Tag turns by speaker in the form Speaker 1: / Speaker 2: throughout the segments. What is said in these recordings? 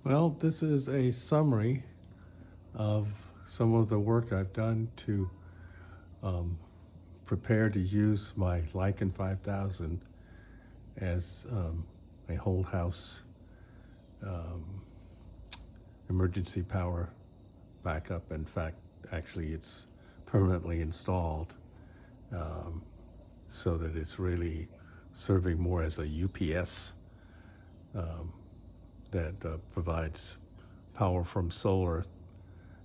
Speaker 1: Well, this is a summary of some of the work I've done to um, prepare to use my Lycan5000 as a whole house um, emergency power backup. In fact, actually, it's permanently installed um, so that it's really serving more as a UPS um, that provides power from solar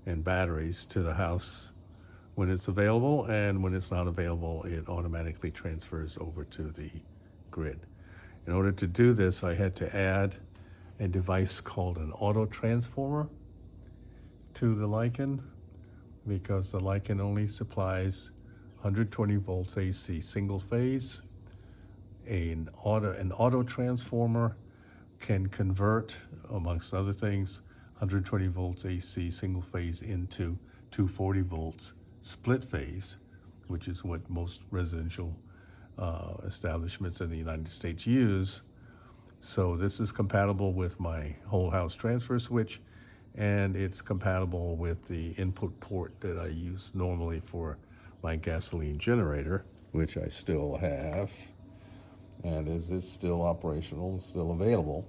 Speaker 1: and batteries to the house when it's available, and when it's not available, it automatically transfers over to the grid. In order to do this, I had to add a device called an Autotransformer to the Lycan because the Lycan only supplies 120 volts AC single phase. An auto transformer can convert, amongst other things, 120 volts AC single phase into 240 volts split phase, which is what most residential establishments in the United States use. So this is compatible with my whole house transfer switch, and it's compatible with the input port that I use normally for my gasoline generator, which I still have, and is still operational and still available.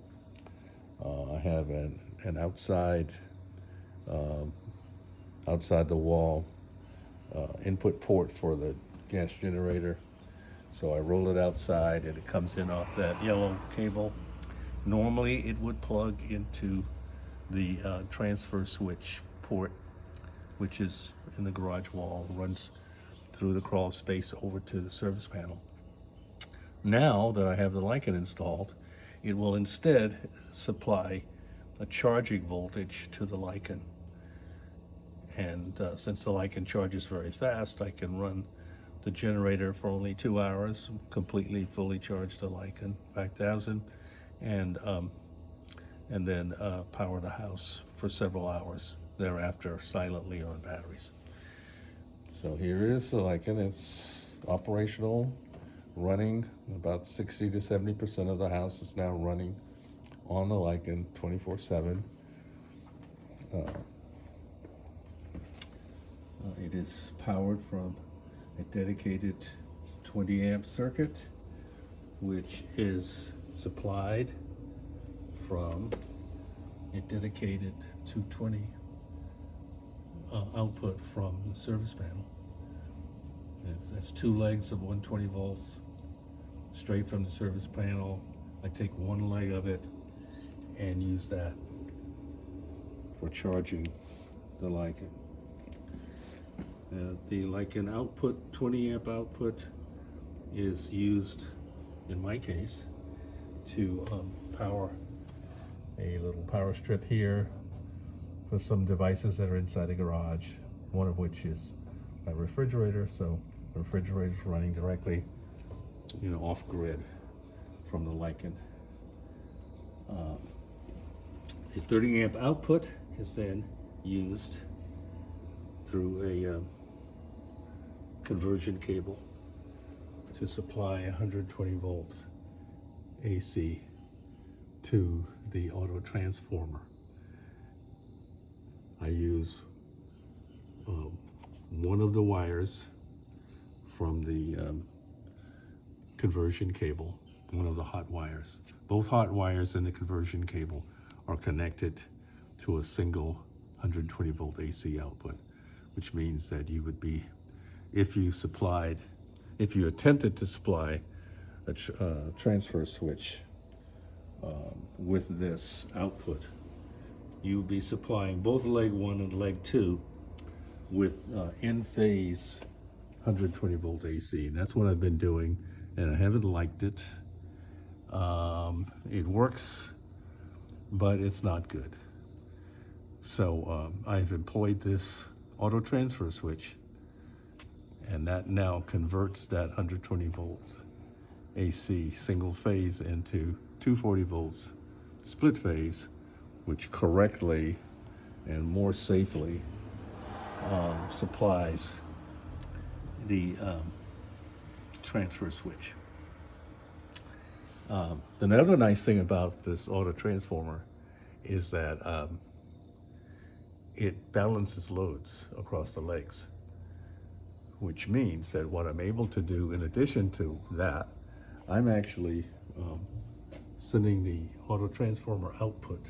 Speaker 1: I have an um, outside the wall input port for the gas generator. So I roll it outside and it comes in off that yellow cable. Normally it would plug into the transfer switch port, which is in the garage wall, runs through the crawl space over to the service panel. Now that I have the Lycan installed, it will instead supply a charging voltage to the Lycan. And since the Lycan charges very fast, I can run the generator for only 2 hours, completely fully charge the Lycan 5000, and then power the house for several hours thereafter silently on batteries. So here is the Lycan. It's operational, running. About 60 to 70% of the house is now running on the Lycan 24/7. It is powered from a dedicated 20 amp circuit, which is supplied from a dedicated 220 output from the service panel. That's two legs of 120 volts straight from the service panel. I take one leg of it and use that for charging the Lycan. The Lycan output, 20 amp output, is used, in my case, to power a little power strip here for some devices that are inside the garage, one of which is my refrigerator. So the refrigerator is running directly, off grid from the Lycan. The 30 amp output is then used through a conversion cable to supply 120 volts AC to the auto transformer. I use one of the wires from the conversion cable, one of the hot wires. Both hot wires in the conversion cable are connected to a single 120 volt AC output, which means that you would be, if you attempted to supply a transfer switch with this output, you would be supplying both leg 1 and leg 2 with in phase 120 volt AC. And that's what I've been doing, and I haven't liked it. It works, but it's not good. So I've employed this auto transfer switch, and that now converts that 120 volts AC single phase into 240 volts split phase, which correctly and more safely supplies the transfer switch. Another nice thing about this auto transformer is that it balances loads across the legs, which means that what I'm able to do in addition to that, I'm actually sending the Autotransformer output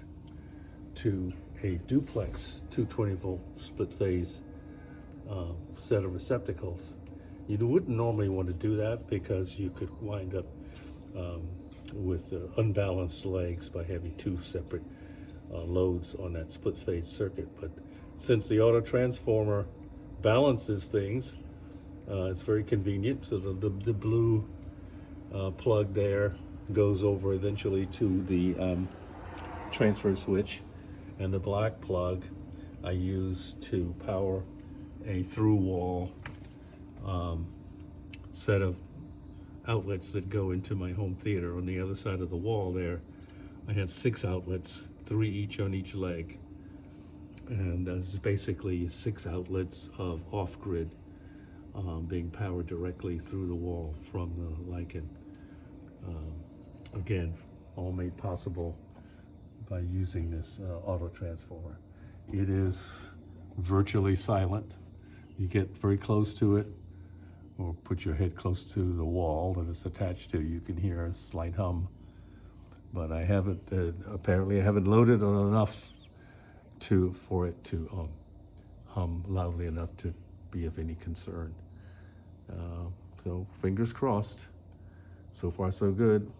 Speaker 1: to a duplex 220 volt split phase set of receptacles. You wouldn't normally want to do that because you could wind up with unbalanced legs by having two separate loads on that split phase circuit. But since the Autotransformer balances things, it's very convenient. So the blue plug there goes over eventually to the transfer switch, and the black plug I use to power a through wall set of outlets that go into my home theater. On the other side of the wall there, I have 6 outlets, 3 each on each leg, and there's basically 6 outlets of off-grid being powered directly through the wall from the Lycan. Again, all made possible by using this Autotransformer. It is virtually silent. You get very close to it, or put your head close to the wall that it's attached to, you can hear a slight hum. But I haven't, apparently I haven't loaded on enough for it to hum loudly enough to be of any concern. So fingers crossed. So far so good.